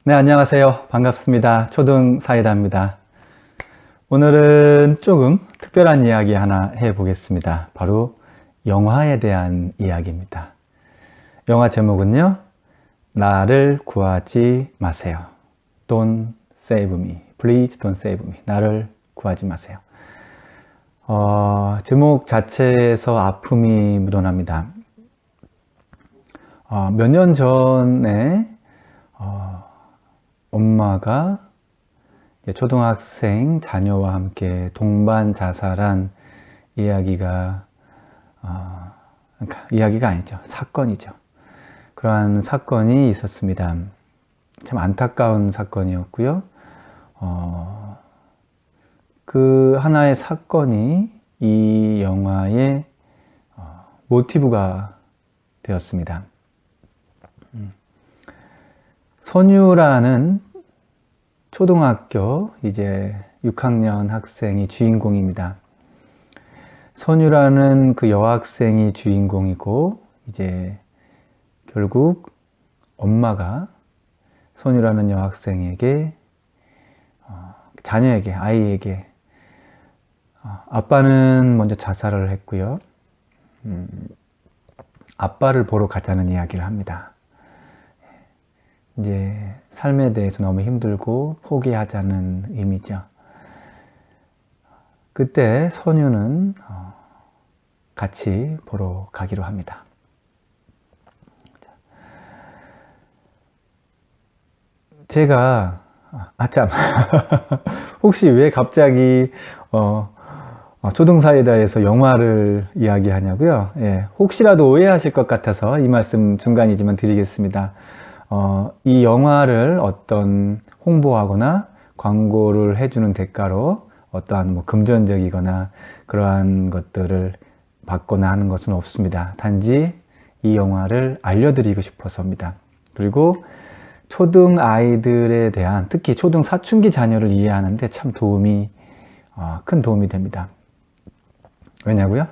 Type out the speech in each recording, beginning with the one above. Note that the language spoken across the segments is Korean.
네, 안녕하세요. 반갑습니다. 초등사이다입니다. 오늘은 조금 특별한 이야기 하나 해보겠습니다. 바로 영화에 대한 이야기입니다. 영화 제목은요, 나를 구하지 마세요. Don't save me. Please don't save me. 나를 구하지 마세요. 제목 자체에서 아픔이 묻어납니다. 몇 년 전에 엄마가 초등학생 자녀와 함께 동반 자살한 이야기가 그러니까 이야기가 아니죠. 사건이죠. 그러한 사건이 있었습니다. 참 안타까운 사건이었고요. 그 하나의 사건이 이 영화의 모티브가 되었습니다. 선유라는 초등학교 이제 6학년 학생이 주인공입니다. 선유라는 그 여학생이 주인공이고, 이제 결국 엄마가 선유라는 여학생에게, 자녀에게, 아이에게, 아빠는 먼저 자살을 했고요. 아빠를 보러 가자는 이야기를 합니다. 이제 삶에 대해서 너무 힘들고 포기하자는 의미죠. 그때 선유는 같이 보러 가기로 합니다. 제가 참 혹시 왜 갑자기 초등사이다에서 영화를 이야기하냐고요? 예, 혹시라도 오해하실 것 같아서 이 말씀 중간이지만 드리겠습니다. 이 영화를 어떤 홍보하거나 광고를 해주는 대가로 어떠한 뭐 금전적이거나 그러한 것들을 받거나 하는 것은 없습니다. 단지 이 영화를 알려드리고 싶어서입니다. 그리고 초등 아이들에 대한, 특히 초등 사춘기 자녀를 이해하는데 참 큰 도움이 됩니다. 왜냐고요?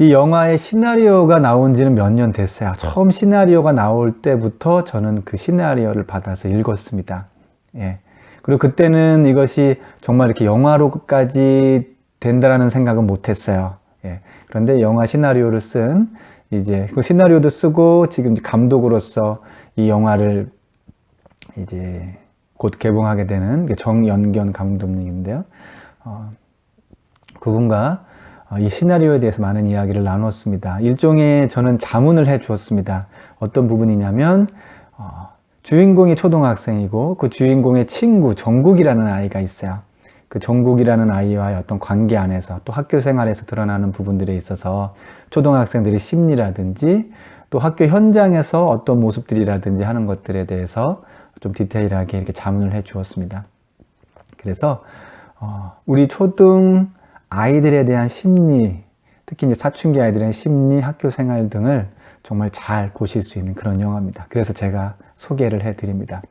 이 영화의 시나리오가 나온 지는 몇 년 됐어요. 처음 시나리오가 나올 때부터 저는 그 시나리오를 받아서 읽었습니다. 예. 그리고 그때는 이것이 정말 이렇게 영화로까지 된다라는 생각은 못 했어요. 예. 그런데 영화 시나리오를 쓴, 이제 그 시나리오도 쓰고 지금 감독으로서 이 영화를 이제 곧 개봉하게 되는 정연견 감독님인데요. 그분과 이 시나리오에 대해서 많은 이야기를 나눴습니다. 일종의 저는 자문을 해 주었습니다. 어떤 부분이냐면 주인공이 초등학생이고 그 주인공의 친구 정국이라는 아이가 있어요. 그 정국이라는 아이와의 어떤 관계 안에서 또 학교 생활에서 드러나는 부분들에 있어서 초등학생들의 심리라든지 또 학교 현장에서 어떤 모습들이라든지 하는 것들에 대해서 좀 디테일하게 이렇게 자문을 해 주었습니다. 그래서 우리 초등 아이들에 대한 심리, 특히 이제 사춘기 아이들의 심리, 학교 생활 등을 정말 잘 보실 수 있는 그런 영화입니다. 그래서 제가 소개를 해드립니다.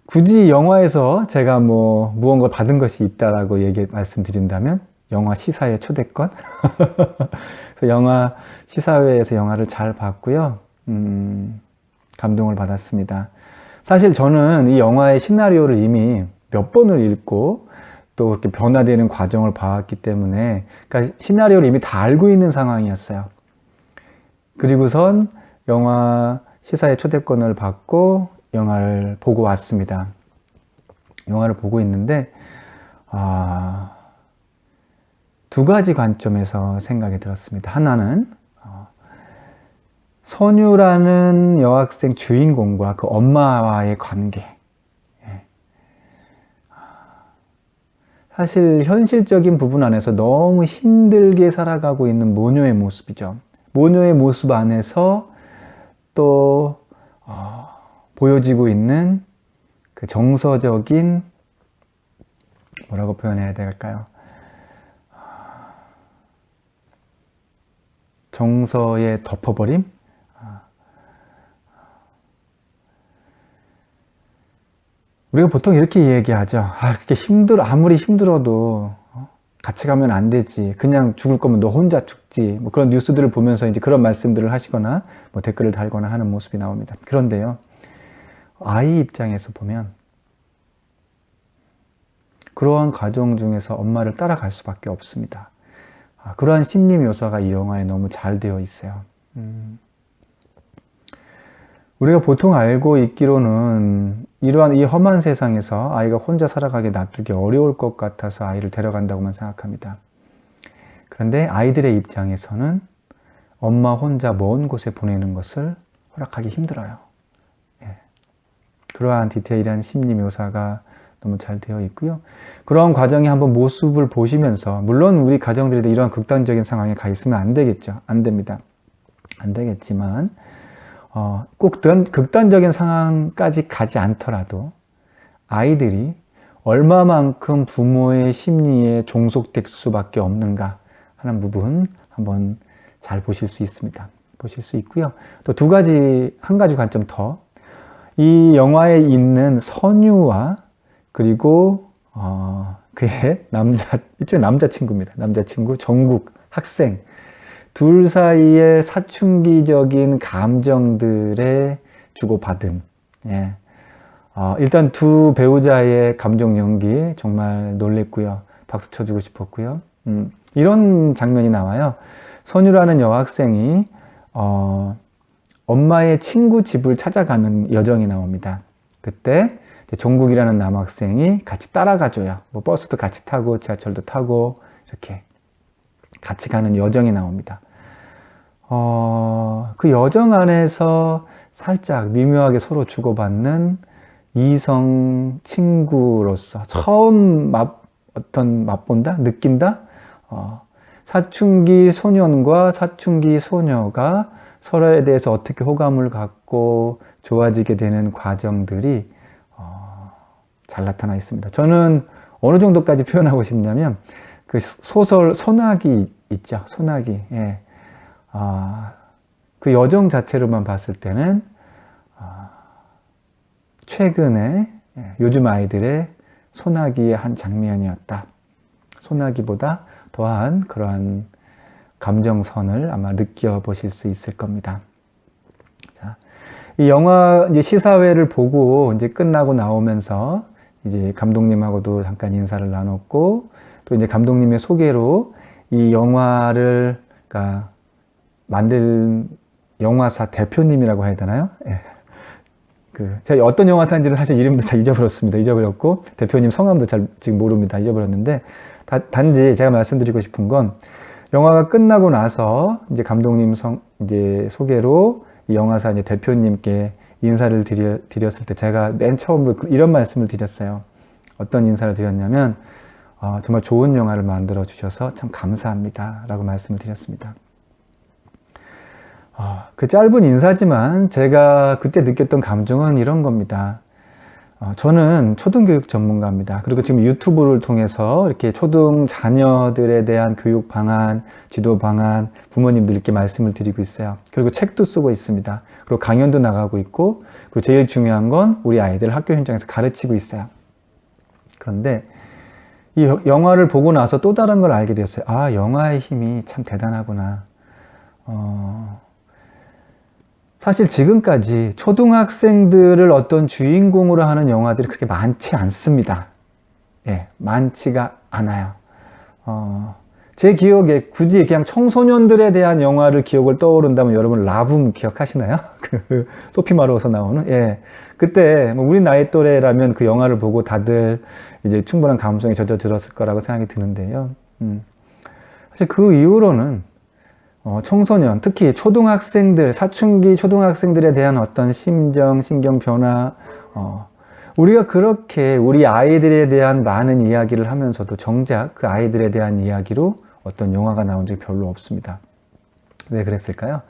굳이 영화에서 제가 뭐 무언가 받은 것이 있다라고 말씀드린다면 영화 시사회 초대권. 그래서 영화 시사회에서 영화를 잘 봤고요. 감동을 받았습니다. 사실 저는 이 영화의 시나리오를 이미 몇 번을 읽고 또 이렇게 변화되는 과정을 봐왔기 때문에, 그러니까 시나리오를 이미 다 알고 있는 상황이었어요. 그리고선 영화 시사회 초대권을 받고 영화를 보고 왔습니다. 영화를 보고 있는데 두 가지 관점에서 생각이 들었습니다. 하나는 선유라는 여학생 주인공과 그 엄마와의 관계. 사실 현실적인 부분 안에서 너무 힘들게 살아가고 있는 모녀의 모습이죠. 모녀의 모습 안에서 또 보여지고 있는 그 정서적인, 뭐라고 표현해야 될까요? 정서의 덮어버림? 우리가 보통 이렇게 얘기하죠. 그렇게 아무리 힘들어도 같이 가면 안 되지. 그냥 죽을 거면 너 혼자 죽지. 뭐 그런 뉴스들을 보면서 이제 그런 말씀들을 하시거나 뭐 댓글을 달거나 하는 모습이 나옵니다. 그런데요, 아이 입장에서 보면 그러한 과정 중에서 엄마를 따라갈 수밖에 없습니다. 그러한 심리 묘사가 이 영화에 너무 잘 되어 있어요. 우리가 보통 알고 있기로는 이러한 이 험한 세상에서 아이가 혼자 살아가게 놔두기 어려울 것 같아서 아이를 데려간다고만 생각합니다. 그런데 아이들의 입장에서는 엄마 혼자 먼 곳에 보내는 것을 허락하기 힘들어요. 예. 그러한 디테일한 심리 묘사가 너무 잘 되어 있고요. 그러한 과정의 한번 모습을 보시면서, 물론 우리 가정들이 이러한 극단적인 상황에 가 있으면 안 되겠죠. 안 됩니다. 안 되겠지만 꼭 극단적인 상황까지 가지 않더라도 아이들이 얼마만큼 부모의 심리에 종속될 수밖에 없는가 하는 부분 한번 잘 보실 수 있습니다. 보실 수 있고요. 또 한 가지 관점 더. 이 영화에 있는 선유와 그리고 그의 일종의 남자친구입니다. 남자친구 정국 학생. 둘 사이의 사춘기적인 감정들의 주고받음. 예. 일단 두 배우자의 감정 연기 정말 놀랬고요. 박수 쳐주고 싶었고요. 이런 장면이 나와요. 선유라는 여학생이 엄마의 친구 집을 찾아가는 여정이 나옵니다. 그때 정국이라는 남학생이 같이 따라가줘요. 뭐 버스도 같이 타고 지하철도 타고 이렇게 같이 가는 여정이 나옵니다. 그 여정 안에서 살짝 미묘하게 서로 주고받는 이성 친구로서 처음 맛본다? 느낀다? 사춘기 소년과 사춘기 소녀가 서로에 대해서 어떻게 호감을 갖고 좋아지게 되는 과정들이 잘 나타나 있습니다. 저는 어느 정도까지 표현하고 싶냐면 그 소설 소나기 있죠. 소나기. 예. 그 여정 자체로만 봤을 때는 최근에 요즘 아이들의 소나기의 한 장면이었다. 소나기보다 더한 그러한 감정선을 아마 느껴보실 수 있을 겁니다. 자, 이 영화 이제 시사회를 보고 이제 끝나고 나오면서 이제 감독님하고도 잠깐 인사를 나눴고 또 이제 감독님의 소개로 이 영화를 그러니까 만든 영화사 대표님이라고 해야 되나요? 예. 제가 어떤 영화사인지는 사실 이름도 잘 잊어버렸습니다. 잊어버렸고 대표님 성함도 잘 지금 모릅니다. 잊어버렸는데 단지 제가 말씀드리고 싶은 건 영화가 끝나고 나서 이제 감독님 이제 소개로 이 영화사 이제 대표님께 인사를 드렸을 때 제가 맨 처음으로 이런 말씀을 드렸어요. 어떤 인사를 드렸냐면 정말 좋은 영화를 만들어 주셔서 참 감사합니다 라고 말씀을 드렸습니다. 그 짧은 인사지만 제가 그때 느꼈던 감정은 이런 겁니다. 저는 초등교육 전문가입니다. 그리고 지금 유튜브를 통해서 이렇게 초등 자녀들에 대한 교육 방안, 지도 방안, 부모님들께 말씀을 드리고 있어요. 그리고 책도 쓰고 있습니다. 그리고 강연도 나가고 있고, 그리고 제일 중요한 건 우리 아이들 학교 현장에서 가르치고 있어요. 그런데 이 영화를 보고 나서 또 다른 걸 알게 되었어요. 영화의 힘이 참 대단하구나. 사실 지금까지 초등학생들을 어떤 주인공으로 하는 영화들이 그렇게 많지 않습니다. 예, 많지가 않아요. 제 기억에 굳이 그냥 청소년들에 대한 영화를 기억을 떠오른다면 여러분 라붐 기억하시나요? 그 소피 마로서 나오는? 예. 그때 뭐 우리 나이 또래라면 그 영화를 보고 다들 이제 충분한 감성에 젖어들었을 거라고 생각이 드는데요. 사실 그 이후로는 청소년, 특히 초등학생들, 사춘기 초등학생들에 대한 어떤 심정, 신경 변화, 우리가 그렇게 우리 아이들에 대한 많은 이야기를 하면서도 정작 그 아이들에 대한 이야기로 어떤 영화가 나온 적이 별로 없습니다. 왜 그랬을까요?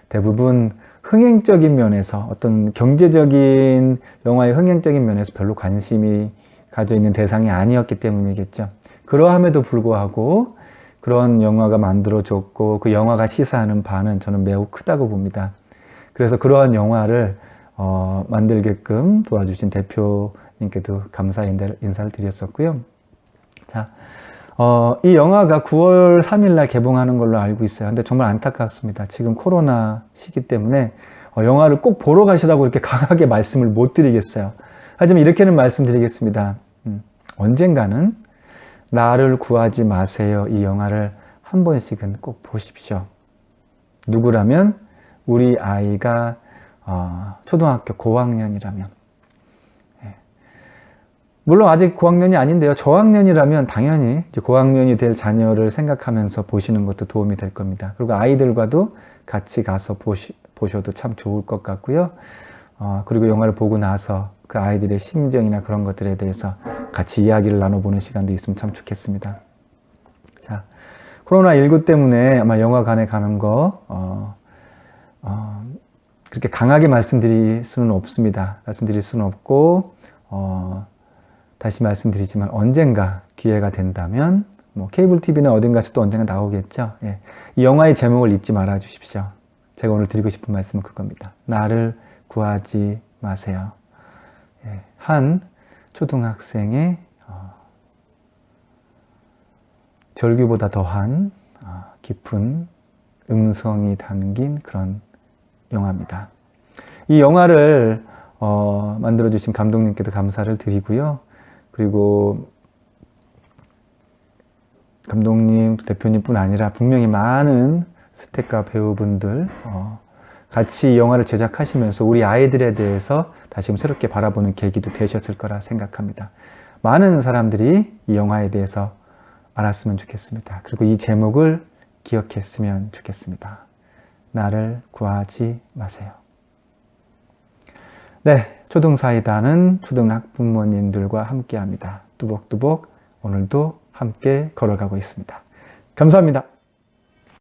대부분 흥행적인 면에서 어떤 경제적인 영화의 흥행적인 면에서 별로 관심이 가져 있는 대상이 아니었기 때문이겠죠. 그러함에도 불구하고 그런 영화가 만들어졌고 그 영화가 시사하는 바는 저는 매우 크다고 봅니다. 그래서 그러한 영화를 만들게끔 도와주신 대표님께도 감사 인사를 드렸었고요. 자, 이 영화가 9월 3일 날 개봉하는 걸로 알고 있어요. 근데 정말 안타깝습니다. 지금 코로나 시기 때문에 영화를 꼭 보러 가시라고 이렇게 강하게 말씀을 못 드리겠어요. 하지만 이렇게는 말씀드리겠습니다. 언젠가는 나를 구하지 마세요. 이 영화를 한 번씩은 꼭 보십시오. 누구라면 우리 아이가 초등학교 고학년이라면, 물론 아직 고학년이 아닌데요. 저학년이라면 당연히 이제 고학년이 될 자녀를 생각하면서 보시는 것도 도움이 될 겁니다. 그리고 아이들과도 같이 가서 보셔도 참 좋을 것 같고요. 그리고 영화를 보고 나서 그 아이들의 심정이나 그런 것들에 대해서 같이 이야기를 나눠보는 시간도 있으면 참 좋겠습니다. 자, 코로나19 때문에 아마 영화관에 가는 거 그렇게 강하게 말씀드릴 수는 없습니다. 말씀드릴 수는 없고 다시 말씀드리지만 언젠가 기회가 된다면 뭐 케이블 TV나 어딘가에서 또 언젠가 나오겠죠. 예. 이 영화의 제목을 잊지 말아 주십시오. 제가 오늘 드리고 싶은 말씀은 그겁니다. 나를 구하지 마세요. 예. 한 초등학생의 절규보다 더한 깊은 음성이 담긴 그런 영화입니다. 이 영화를 만들어주신 감독님께도 감사를 드리고요. 그리고 감독님, 대표님뿐 아니라 분명히 많은 스태프과 배우분들 같이 이 영화를 제작하시면서 우리 아이들에 대해서 다시금 새롭게 바라보는 계기도 되셨을 거라 생각합니다. 많은 사람들이 이 영화에 대해서 알았으면 좋겠습니다. 그리고 이 제목을 기억했으면 좋겠습니다. 나를 구하지 마세요. 네, 초등사이다는 초등학부모님들과 함께합니다. 뚜벅뚜벅 오늘도 함께 걸어가고 있습니다. 감사합니다.